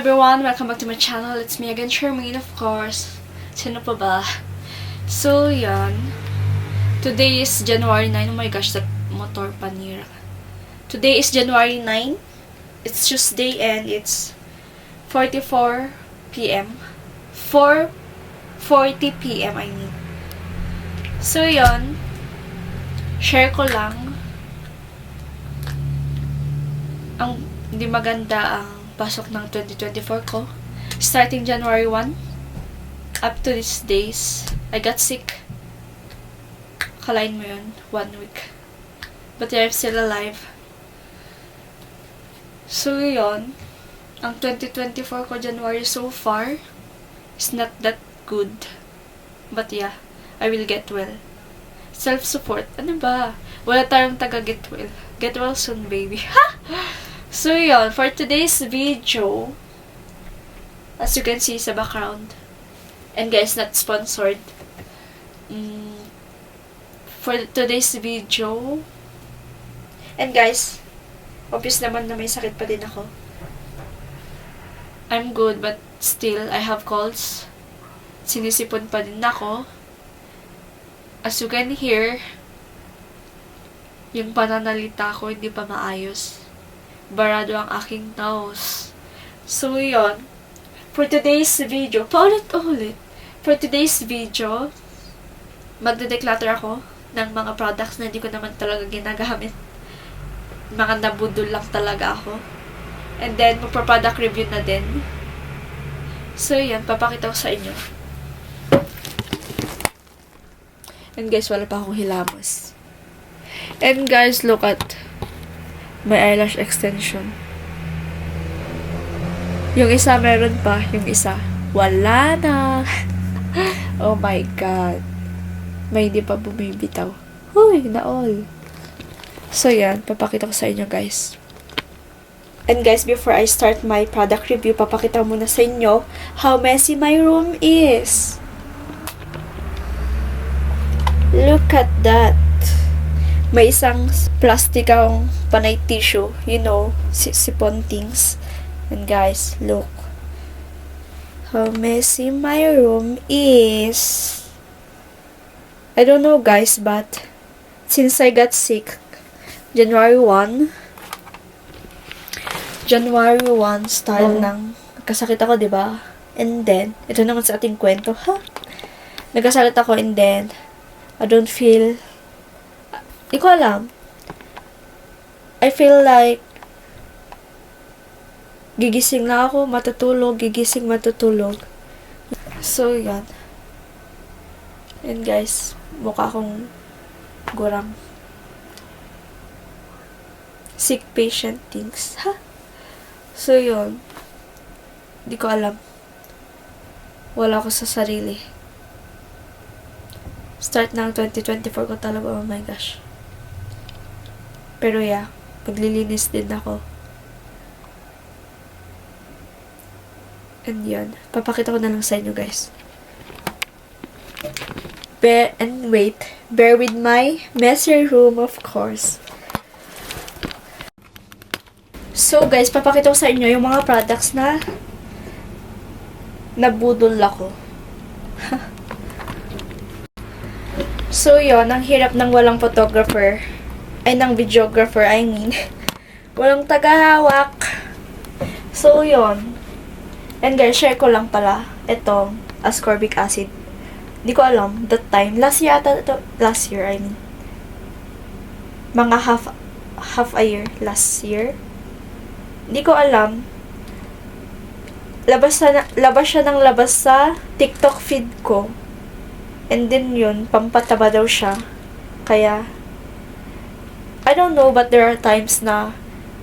everyone! Welcome back to my channel. It's me again, Charmaine, of course. Sino pa ba? So, yan. Today is January 9. Oh my gosh, that motor panira. Today is January 9. It's Tuesday and it's 44 p.m. 4:40 p.m. I mean. So, yan. Share ko lang. Ang hindi maganda ang pasok ng 2024 ko. Starting January 1, up to these days, I got sick. Kalain mo yun, 1 week. But yeah, I'm still alive. So yun, ang 2024 ko January so far is not that good. But yeah, I will get well. Self-support, ano ba? Wala tayong taga-get well. Get well soon, baby. Ha! So, yun. For today's video, as you can see sa background, and guys, not sponsored. For today's video, and guys, obvious naman na may sakit pa din ako. I'm good, but still, I have colds. Sinisipon pa din ako. As you can hear, yung pananalita ko hindi pa maayos. Barado ang aking nose. So, yun. For today's video, paulit-ulit. For today's video, magde-declutter ako ng mga products na hindi ko naman talaga ginagamit. Mga nabudol lang talaga ako. And then, magpa-product review na din. So, yun. Papakita ko sa inyo. And guys, wala pa akong hilamos. And guys, look at my eyelash extension. Yung isa meron pa, yung isa wala na. Oh my god. May hindi pa bumibitaw. Huy, na-all. So yan, papakita ko sa inyo guys. And guys, before I start my product review, papakita muna sa inyo how messy my room is. Look at that. May isang plastic akong panay tissue, you know, sipon things. And guys, look how messy my room is. I don't know guys, but since I got sick January 1 start ng nagkasakit ako, diba? And then, ito naman sa ating kwento, ha? Nagkasakit ako and then I don't feel, di ko alam. I feel like gigising na ako, matutulog, matutulog. So, yan. And guys, mukha akong gurang. Sick patient things. Ha? So, yun. Di ko alam. Wala ako sa sarili. Start ng 2024 ko talaga, oh my gosh. Pero yeah, paglilinis din ako. And yun, papakita ko na lang sa inyo guys. Bear with my messy room of course. So guys, papakita ko sa inyo yung mga products na nabudol ako. So yun, ang hirap ng walang photographer. Ay, ng videographer, I mean. Walang tagahawak. So, yun. And guys, share ko lang pala itong ascorbic acid. Di ko alam, that time. Last year I mean. Mga half a year, last year. Di ko alam. Labas siya ng labas sa TikTok feed ko. And then yun, pampataba daw siya. Kaya, I don't know, but there are times na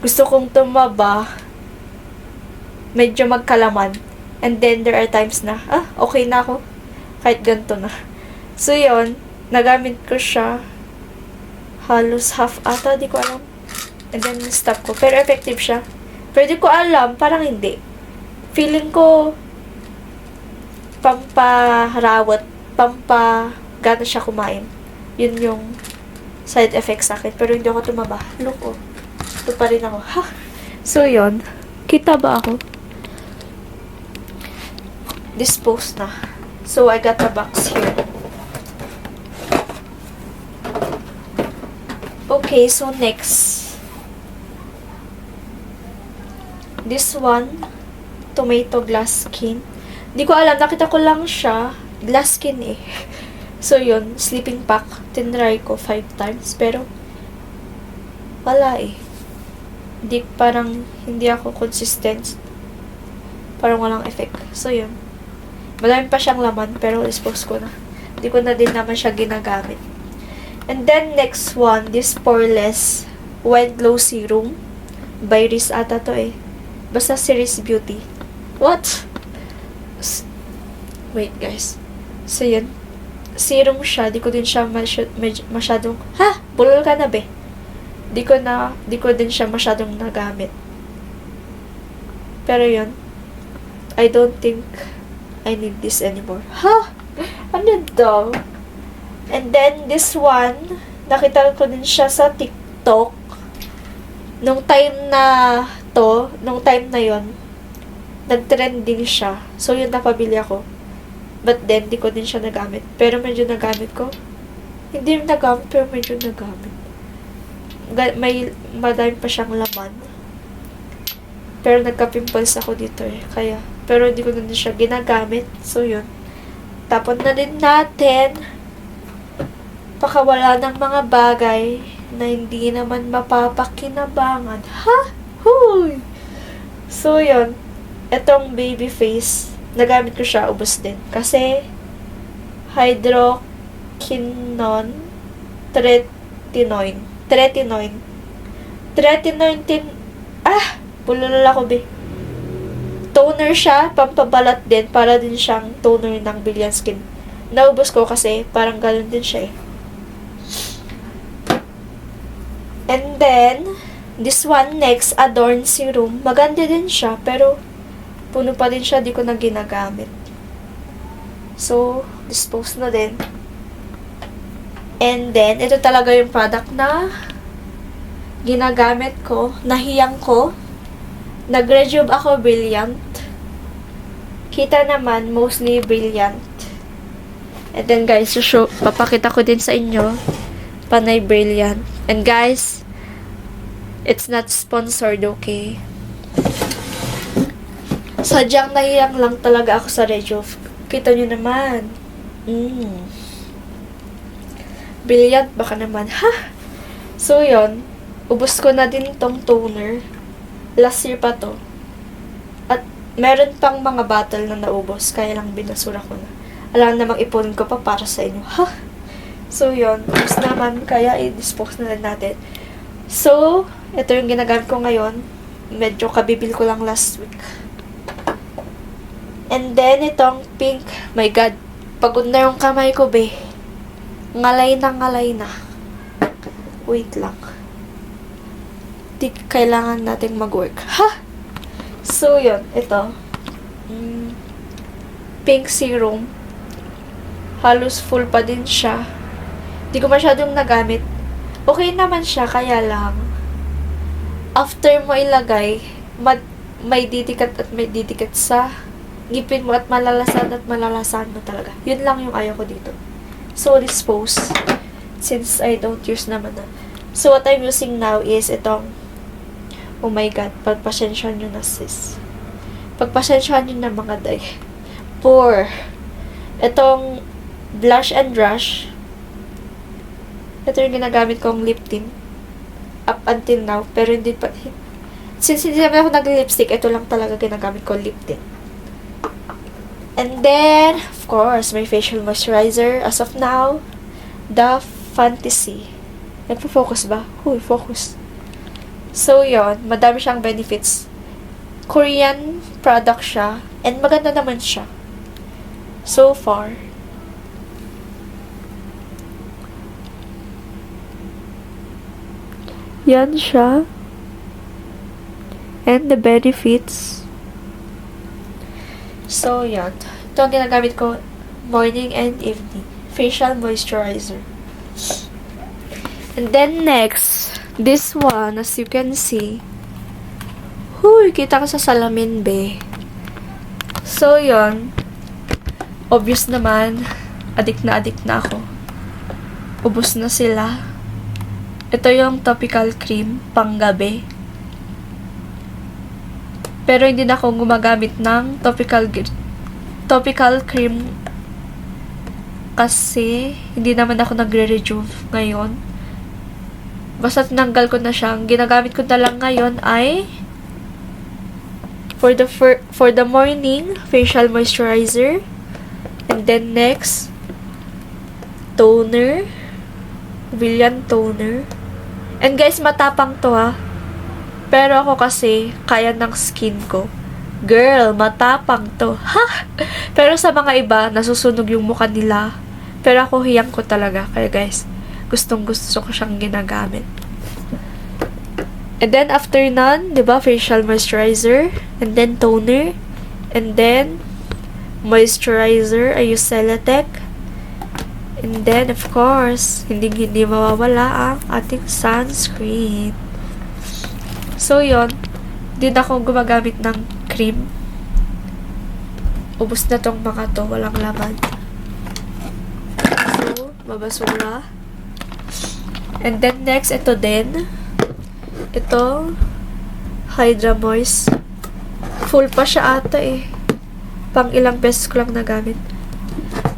gusto kong tumaba, medyo magkalaman. And then, there are times na, okay na ako. Kahit ganito na. So, yun, nagamit ko siya halos half ata, di ko alam. And then, stop ko. Pero effective siya. Pero di ko alam, parang hindi. Feeling ko, pamparawat, gana siya kumain. Yun yung side effects sa akin. Pero hindi ako tumaba. Look, oh. Ito pa rin ako. Ha? So, yun. Kita ba ako? dispose na. So, I got a box here. Okay, so next. This one, tomato glass skin. Di ko alam, nakita ko lang siya. Glass skin eh. So, yun, sleeping pack. Tinry ko 5 times. Pero, wala eh. Parang, hindi ako consistent. Parang walang effect. So, yun. Madami pa siyang laman, pero dispose ko na. Hindi ko na din naman siya ginagamit. And then, next one, this Poreless White Glow Serum. By Riz ata to eh. Basta si Riz Beauty. What? Wait, guys. So, yun. Serum siya. Di ko din siya masyadong... Ha! Bulol ka na, be. Di ko din siya masyadong nagamit. Pero yun. I don't think I need this anymore. Ha? Ano daw? And then, this one, nakita ko din siya sa TikTok. Nung time na yon, nag-trending siya. So, yun, napabili ako. But then, di ko din siya nagamit. Pero medyo nagamit ko. Hindi rin nagamit, pero medyo nagamit. Madami pa siyang laman. Pero nagka-pimples ako dito eh. Kaya, pero hindi ko din siya ginagamit. So, yun. Tapon na din natin. Pakawala ng mga bagay na hindi naman mapapakinabangan. Ha? Huy! So, yun. Etong baby face, nagamit ko siya, ubos din. Kasi, hydroquinone, tretinoin. Bulol ako, be. Toner siya, pampabalat din, para din siyang toner ng Brilliant Skin. Naubos ko kasi, parang galon din siya eh. And then, this one next, Adorn Serum. Maganda din siya, pero puno pa din siya, di ko na ginagamit. So, dispose na din. And then, ito talaga yung product na ginagamit ko, nahiyang ko. Nag-rejuve ako, Brilliant. Kita naman, mostly Brilliant. And then guys, papakita ko din sa inyo, panay Brilliant. And guys, it's not sponsored, okay? Sadyang nahiyang lang talaga ako sa rejuve. Kita nyo naman. Brilliant, baka naman. Ha? So, yun. Ubus ko na din tong toner. Last year pa to. At meron pang mga bottle na naubos. Kaya lang binasura ko na. Alam namang ipunin ko pa para sa inyo. Ha? So, yun. Ubus naman. Kaya i-dispose na lang natin. So, ito yung ginagamit ko ngayon. Medyo kabibil ko lang last week. And then, itong pink. My God. Pagod na yung kamay ko, be. Ngalay na. Wait lang. Di kailangan nating mag-work. Ha? So, yun. Ito. Pink serum. Halos full pa din siya. Di ko masyadong nagamit. Okay naman siya, kaya lang. After mo ilagay, may didikit sa ngipin mo at malalasan mo talaga. Yun lang yung ayaw ko dito. So, dispose. Since I don't use naman na. So, what I'm using now is itong, oh my God, pagpasensyahan nyo na sis. Pagpasensyahan nyo na mga day. Itong blush and brush. Ito yung ginagamit kong lip tint. Up until now. Pero hindi pa, since hindi naman ako nag-lipstick, ito lang talaga ginagamit ko, lip tint. And then, of course, my facial moisturizer. As of now, the Fantasy. Nagpo-focus ba? Huy, focus. So, yon, madami siyang benefits. Korean product siya. And maganda naman siya. So far. Yan siya. And the benefits. So, yan. Ito ang ginagamit ko morning and evening. Facial moisturizer. And then next, this one, as you can see. Huy, kita ka sa salamin, be. So, yon. Obvious naman, adik na ako. Ubus na sila. Ito yung topical cream, panggabi. Pero hindi na ako gumagamit ng topical cream kasi hindi naman ako nagre-rejuve ngayon. Basta tinanggal ko na siya. Ang ginagamit ko na lang ngayon ay for the morning, facial moisturizer. And then next, toner. Villian toner. And guys, matapang to ha. Pero ako kasi, kaya ng skin ko. Girl, matapang to. Ha? Pero sa mga iba, nasusunog yung mukha nila. Pero ako, hiyang ko talaga. Kaya guys, gustong gusto ko siyang ginagamit. And then, after nun, diba, facial moisturizer. And then, toner. And then, moisturizer. I use Celatec. And then, of course, hindi mawawala ang ating sunscreen. So, yon. Di na ako gumagamit ng cream. Ubus na tong mga to. Walang laman. So, mabasura. And then, next, ito din. Ito, Hydra Moist. Full pa siya ata eh. Pang ilang beses ko lang nagamit.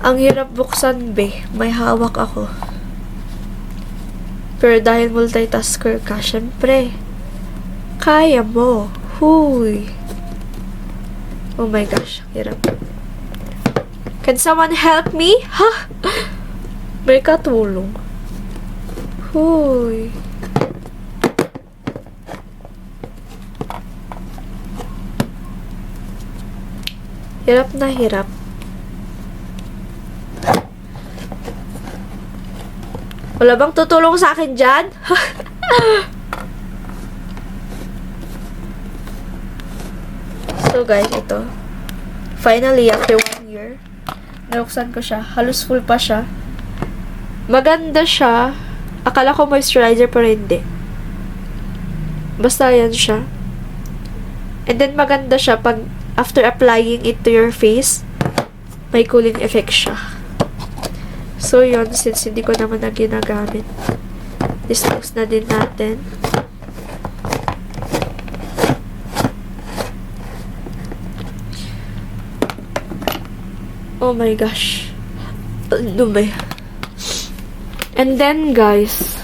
Ang hirap buksan, be. May hawak ako. Pero dahil multitasker ka, syempre, kaya mo. Huy. Oh my gosh, hirap. Can someone help me? Ha? May katulong. Huy. Hirap na hirap. Wala bang tutulong sa akin dyan? So guys, ito. Finally, after 1 year, nabuksan ko siya. Halos full pa siya. Maganda siya. Akala ko moisturizer pero hindi. Basta yan siya. And then maganda siya pag after applying it to your face, may cooling effect siya. So, yun, since hindi ko naman na ginagamit, dispose na din natin. Oh my gosh. Dumi. And then, guys,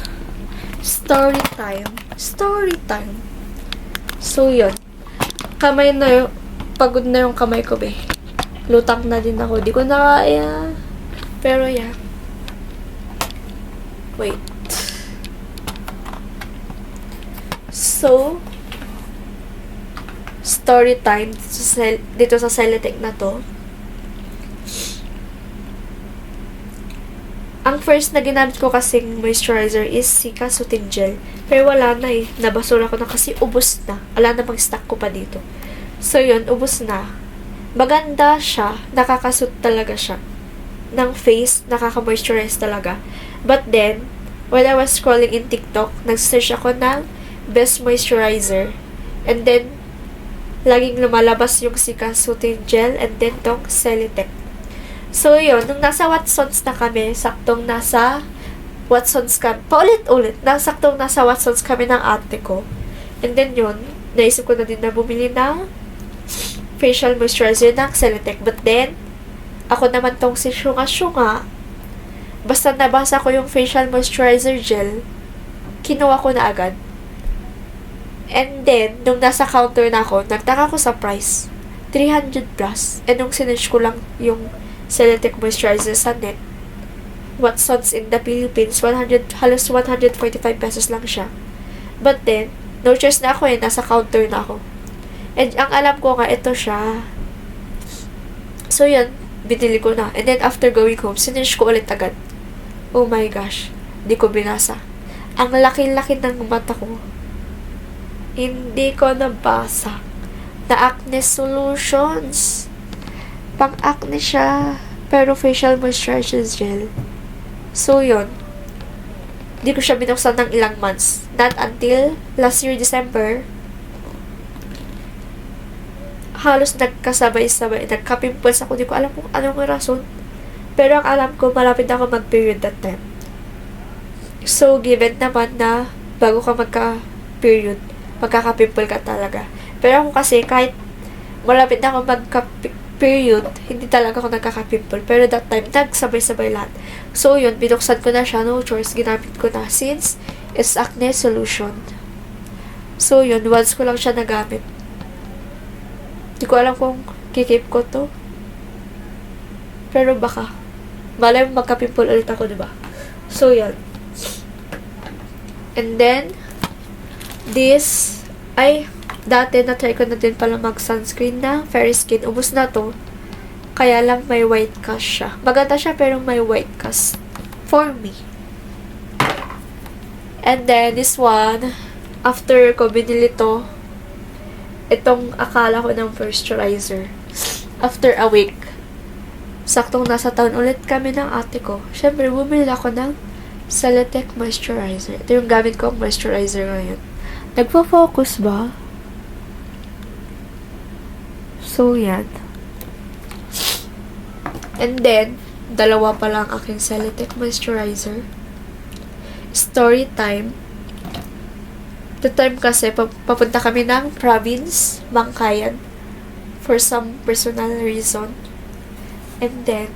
story time. Story time. So, yun. Kamay na yung, pagod na yung kamay ko, be. Lutang na din ako. Di ko na kaya. Pero, yeah. Wait. So, story time dito sa Celatec na to. Ang first na ginamit ko kasing moisturizer is Cica Soothing Gel. Pero wala na eh. Nabasura ko na kasi ubos na. Wala na mag-stock ko pa dito. So, yun. Ubos na. Maganda siya. Nakakasuit talaga siya. Ng face. Nakaka-moisturize talaga. But then, when I was scrolling in TikTok, nag-search ako ng best moisturizer. And then, laging lumalabas yung Cica Soothing Gel and then tong Celatec. So, yun. Nung nasa Watsons na kami, saktong nasa Watsons kami. Paulit-ulit. Saktong nasa Watsons kami ng ate ko. And then yun, naisip ko na din na bumili ng facial moisturizer ng Celatec. But then, ako naman tong si Shunga-Shunga, basta nabasa ko yung facial moisturizer gel, kinuha ko na agad. And then, nung nasa counter na ako, nagtaka ko sa price. 300 plus. And nung sinerch ko lang yung Celatec moisturizer sa net, Watsons in the Philippines, halos 145 pesos lang siya. But then, no choice na ako eh, nasa counter na ako. And ang alam ko nga, ito siya. So yun, binili ko na. And then after going home, sinerch ko ulit agad. Oh my gosh, di ko binasa. Ang laki-laki ng mata ko. Hindi ko nabasa. Na Acne Solutions. Pang-acne siya. Pero facial moisturizer gel. So, yun. Di ko siya binuksan ng ilang months. Not until last year, December. halos nagkasabay-sabay, nagka-pimples ako. Di ko alam kung anong rason. Pero ang alam ko, malapit na ako mag-period that time. So, given naman na bago ka magka-period, magkaka-pimple ka talaga. Pero ako kasi, kahit malapit na ako magka-period, hindi talaga ako nagkaka-pimple. Pero that time, nagsabay-sabay lahat. So, yun, binuksan ko na siya. No choice, ginamit ko na. Since, it's acne solution. So, yun, once ko lang siya nagamit. Hindi ko alam kung kikip ko to. Pero baka, malay mo magka-pimple ulit ako, diba? So, yun. And then, this, dati na-try ko na din pala mag-sunscreen na Fairy Skin. Ubus na to. Kaya lang may white cast siya. Maganda siya pero may white cast. For me. And then, this one, after ko binili to, itong akala ko ng moisturizer. After a week, saktong nasa town ulit kami ng ate ko. Siyempre, bumili ako ng Celotex moisturizer. Ito yung gamit ko moisturizer ngayon. Nagpo-focus ba? So, yan. And then, dalawa pa lang aking Celotex moisturizer. Story time. The time kasi, papunta kami ng province, Bangkayan, for some personal reason. And then,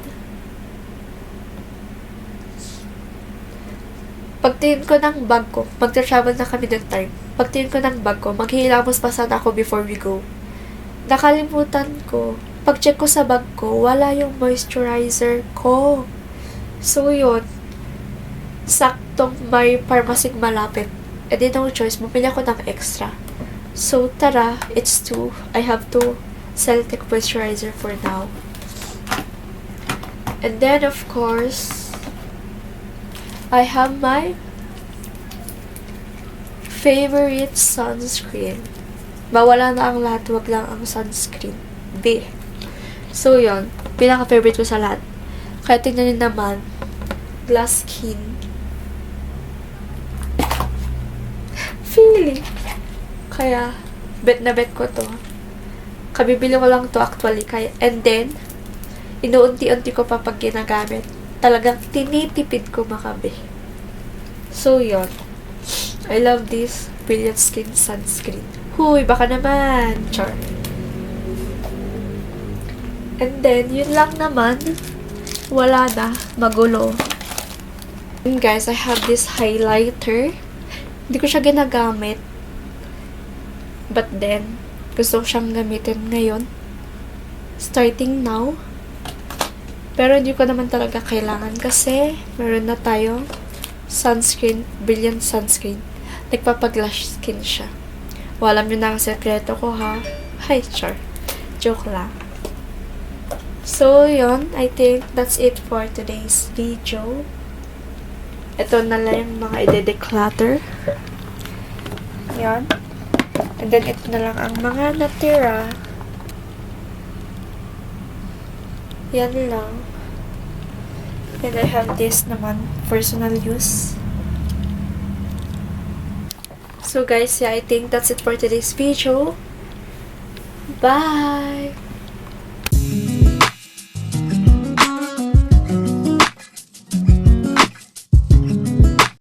pagtingin ko ng bag ko, magta-travel na kami ng time. Pagtingin ko ng bag ko, maghihilamos pa sana ako before we go. Nakalimutan ko. Pag-check ko sa bag ko, wala yung moisturizer ko. So, yun. Saktong may pharmacy malapit. E di no choice, bumili ako ng extra. So, tara, it's 2. I have to Celotex moisturizer for now. And then, of course, I have my favorite sunscreen. Bawala na ang lahat, wag lang ang sunscreen. B. So, yun. Pinaka-favorite ko sa lahat. Kaya tingnan nyo naman, glass skin. Feeling. Kaya, bet na bet ko to. Kabibili ko lang to actually. Kaya, and then, inuunti-unti ko pa pag ginagamit. Talagang tinitipid ko makabi. So, yun. I love this Brilliant Skin Sunscreen. Huy, baka naman. Char. And then, yun lang naman. Wala na. Magulo. And guys, I have this highlighter. Hindi ko siya ginagamit. But then, gusto ko siyang gamitin ngayon. Starting now. Pero hindi ko naman talaga kailangan kasi meron na tayong sunscreen, Brilliant Sunscreen. Nagpapaglash skin siya. Alam nyo na ang sekreto ko, ha? Hi, char. Joke lang. So, yun. I think that's it for today's video. Ito na lang yung mga ide-declutter. Yan. And then, ito na lang ang mga natira. Yan lang. And I have this naman, personal use. So guys, yeah, I think that's it for today's video. Bye!